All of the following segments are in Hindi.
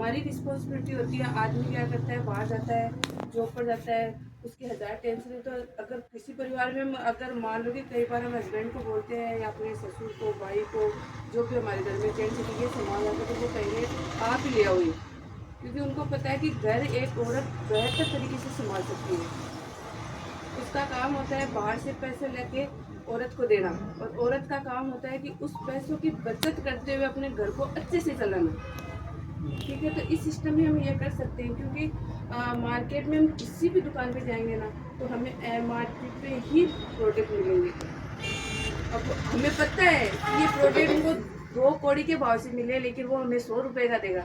हमारी रिस्पॉन्सिबिलिटी होती है। आदमी क्या करता है, बाहर जाता है, जॉब पर जाता है, उसके हज़ार टेंशन है। तो अगर किसी परिवार में अगर मान लो कि कई बार हम हस्बैंड को बोलते हैं या अपने ससुर को, भाई को, जो भी हमारे घर में जेंट्स है, ये सामान आता है, तो वो कहेंगे आप ही ले आओ ये, क्योंकि उनको पता है कि घर एक औरत बेहतर तरीके से संभाल सकती है। उसका काम होता है बाहर से पैसे लेके औरत को देना, और औरत का काम होता है कि उस पैसों की बचत करते हुए अपने घर को अच्छे से चलाना। ठीक है, तो इस सिस्टम में हम ये कर सकते हैं, क्योंकि मार्केट में हम किसी भी दुकान पे जाएंगे ना, तो हमें MRP पे ही प्रोडक्ट मिलेंगे। अब हमें पता है कि ये प्रोडक्ट उनको 2 कौड़ी के भाव से मिले, लेकिन वो हमें 100 रुपये का देगा,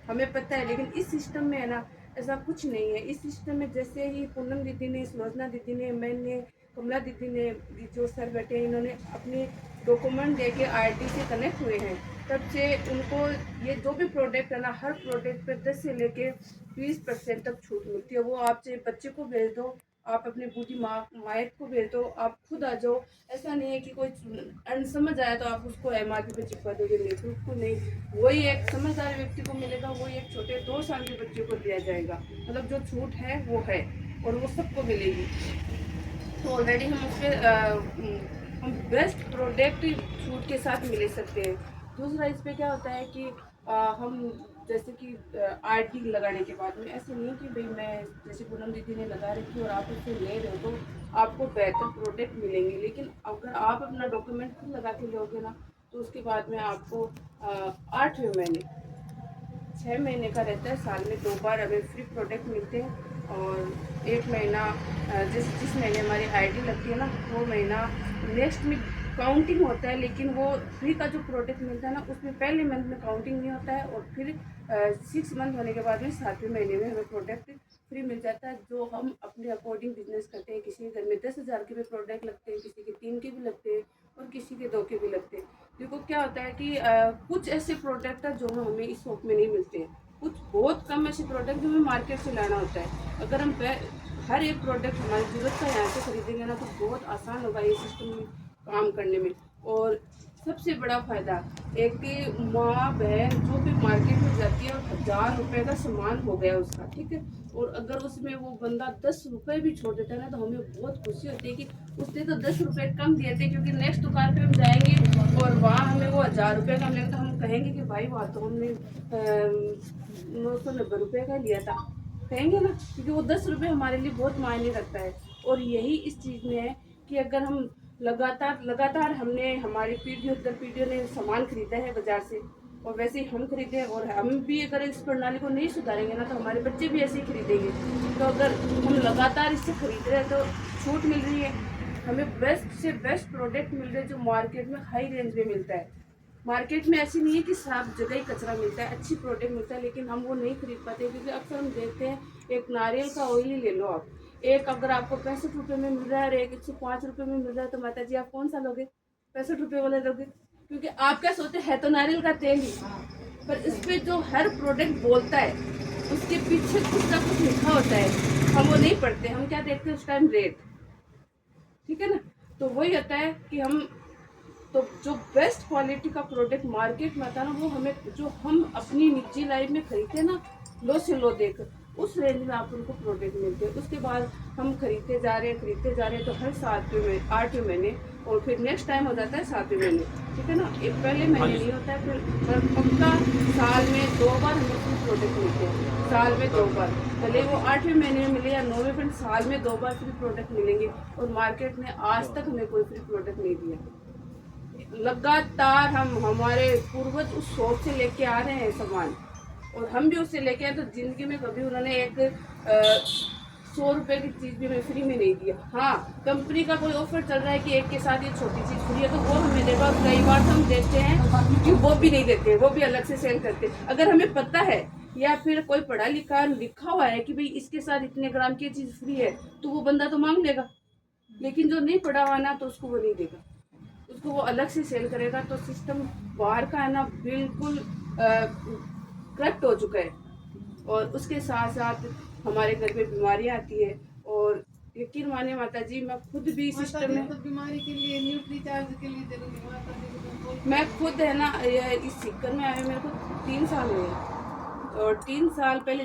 हमें पता है। लेकिन इस सिस्टम में है ना, ऐसा कुछ नहीं है। इस सिस्टम में जैसे ही पूनम दीदी ने, सुलोचना दीदी ने, मैंने, कमला दीदी ने, जो सर बैठे हैं, इन्होंने अपने डॉक्यूमेंट दे के RD से कनेक्ट हुए हैं, तब से उनको ये जो भी प्रोडक्ट है ना, हर प्रोडक्ट पे 10 से लेके 20% तक छूट मिलती है। वो आप चाहे बच्चे को भेज दो, आप अपनी बूढ़ी माँ को भेज दो, आप खुद आ जाओ। ऐसा नहीं है कि कोई अनसमझ आया तो आप उसको MRP पे चिपका दोगे, नहीं, तो उसको नहीं। वही एक समझदार व्यक्ति को मिलेगा, वही एक छोटे 2 साल के बच्चे को दिया जाएगा। मतलब जो छूट है वो है, और वो सबको मिलेगी। तो ऑलरेडी हम उस पर हम बेस्ट प्रोडक्ट छूट के साथ मिले सकते हैं। दूसरा इस पे क्या होता है कि हम जैसे कि RD लगाने के बाद में ऐसे नहीं कि भाई मैं, जैसे पूनम दीदी ने लगा रखी और आप उससे ले रहे हो तो आपको बेहतर प्रोडक्ट मिलेंगे। लेकिन अगर आप अपना डॉक्यूमेंट खुद लगा के लोगे ना, तो उसके बाद में आपको 8वें महीने, 6 महीने का रहता है, साल में 2 बार हमें फ्री प्रोडक्ट मिलते हैं। और 1 महीना जिस महीने हमारी ID लगती है ना, वो महीना नेक्स्ट में काउंटिंग होता है। लेकिन वो फ्री का जो प्रोडक्ट मिलता है ना, उसमें पहले मंथ में काउंटिंग नहीं होता है, और फिर 6 मंथ होने के बाद में 7वें महीने में हमें प्रोडक्ट फ्री मिल जाता है, जो हम अपने अकॉर्डिंग बिजनेस करते हैं। किसी के घर में 10,000 के भी प्रोडक्ट लगते हैं, किसी के 3 के भी लगते हैं, और किसी के 2 के भी लगते हैं। देखो क्या होता है कि कुछ ऐसे प्रोडक्ट है जो हमें इस शॉप में नहीं मिलते हैं, कुछ बहुत कम ऐसे प्रोडक्ट जो हमें मार्केट से लाना होता है। अगर हम हर एक प्रोडक्ट हमारी ज़रूरत का यहाँ से खरीदेंगे ना, तो बहुत आसान होगा ये सिस्टम में काम करने में। और सबसे बड़ा फ़ायदा, एक माँ बहन जो भी मार्केट में जाती है और 1,000 रुपये का सामान हो गया उसका, ठीक है, और अगर उसमें वो बंदा 10 रुपये भी छोड़ देता है ना, तो हमें बहुत खुशी होती है कि उसने तो 10 रुपये कम दिए थे। क्योंकि नेक्स्ट दुकान पे हम जाएंगे और वहाँ हमें वो 1,000 रुपये का मिलेगा, तो हम कहेंगे कि भाई वहाँ तो हमने 990 रुपये का लिया था, कहेंगे ना, क्योंकि वो 10 रुपये हमारे लिए बहुत मायने रखता है। और यही इस चीज़ में है कि अगर हम लगातार लगातार हमने, हमारी पीढ़ियों दर पीढ़ियों ने सामान खरीदा है बाजार से, और वैसे ही हम खरीदे, और हम भी अगर इस प्रणाली को नहीं सुधारेंगे ना, तो हमारे बच्चे भी ऐसे ही खरीदेंगे। तो अगर हम लगातार इससे खरीद रहे हैं, तो छूट मिल रही है, हमें बेस्ट से बेस्ट प्रोडक्ट मिल रहे हैं, जो मार्केट में हाई रेंज में मिलता है। मार्केट में ऐसी नहीं है कि सब जगह ही कचरा मिलता है, अच्छी प्रोडक्ट मिलता है, लेकिन हम वो नहीं खरीद पाते। क्योंकि अक्सर हम देखते हैं, एक नारियल का ऑयल ही ले लो आप, एक अगर आपको 65 रुपये में मिल रहा है और एक 105 रुपये में मिल रहा है, तो माता जी आप कौन सा लोगे? 65 रुपये वाला लोगे, क्योंकि आप क्या सोचते हैं, तो नारियल का तेल ही, पर इस पे जो हर प्रोडक्ट बोलता है उसके पीछे कुछ ना कुछ लिखा होता है, हम वो नहीं पढ़ते। हम क्या देखते हैं उस टाइम, रेट, ठीक है ना। तो वही होता है कि हम, तो जो बेस्ट क्वालिटी का प्रोडक्ट मार्केट में आता है ना, वो हमें, जो हम अपनी निजी लाइफ में खरीदते हैं ना, लो से लो देकर, उस रेंज में आप उनको प्रोडक्ट मिलते हैं। उसके बाद हम खरीदते जा रहे हैं, तो हर 8वें महीने, और फिर नेक्स्ट टाइम हो जाता है 7वें महीने, ठीक है ना। एक पहले महीने नहीं होता है, फिर पक्का साल में 2 बार हमें फ्री प्रोडक्ट मिलते हैं, साल में 2 बार, भले वो 8वें महीने में मिले या 9वें, फिर साल में 2 बार फ्री प्रोडक्ट मिलेंगे। और मार्केट ने आज तक हमें कोई फ्री प्रोडक्ट नहीं दिया। लगातार हम, हमारे पूर्वज उस शॉप से लेके आ रहे हैं सामान, और हम भी उससे लेके आए। तो जिंदगी में कभी उन्होंने एक 100 रुपये की चीज़ भी हमें फ्री में नहीं दिया। हाँ, कंपनी का कोई ऑफर चल रहा है कि एक के साथ ये छोटी चीज़ फ्री है, तो वो हमें देगा। और कई बार तो हम देखते हैं कि वो भी नहीं देते, वो भी अलग से सेल करते। अगर हमें पता है, या फिर कोई पढ़ा लिखा लिखा हुआ है कि भाई इसके साथ इतने ग्राम की चीज़ फ्री है, तो वो बंदा तो मांग लेगा। लेकिन जो नहीं पढ़ा हुआ ना, तो उसको वो नहीं देगा, उसको वो अलग से सेल करेगा। तो सिस्टम बाहर का है ना, बिल्कुल करप्ट हो चुका है। और उसके साथ साथ हमारे घर में बीमारियां आती है। और यकीन माने माता जी, मैं खुद भी सिस्टम में, तो बीमारी के लिए न्यूट्री चार्ज के लिए जरूरी माता जी को तो मैं खुद है ना, इस सिक्कर में आए मेरे को 3 साल हुए हैं। और 3 साल पहले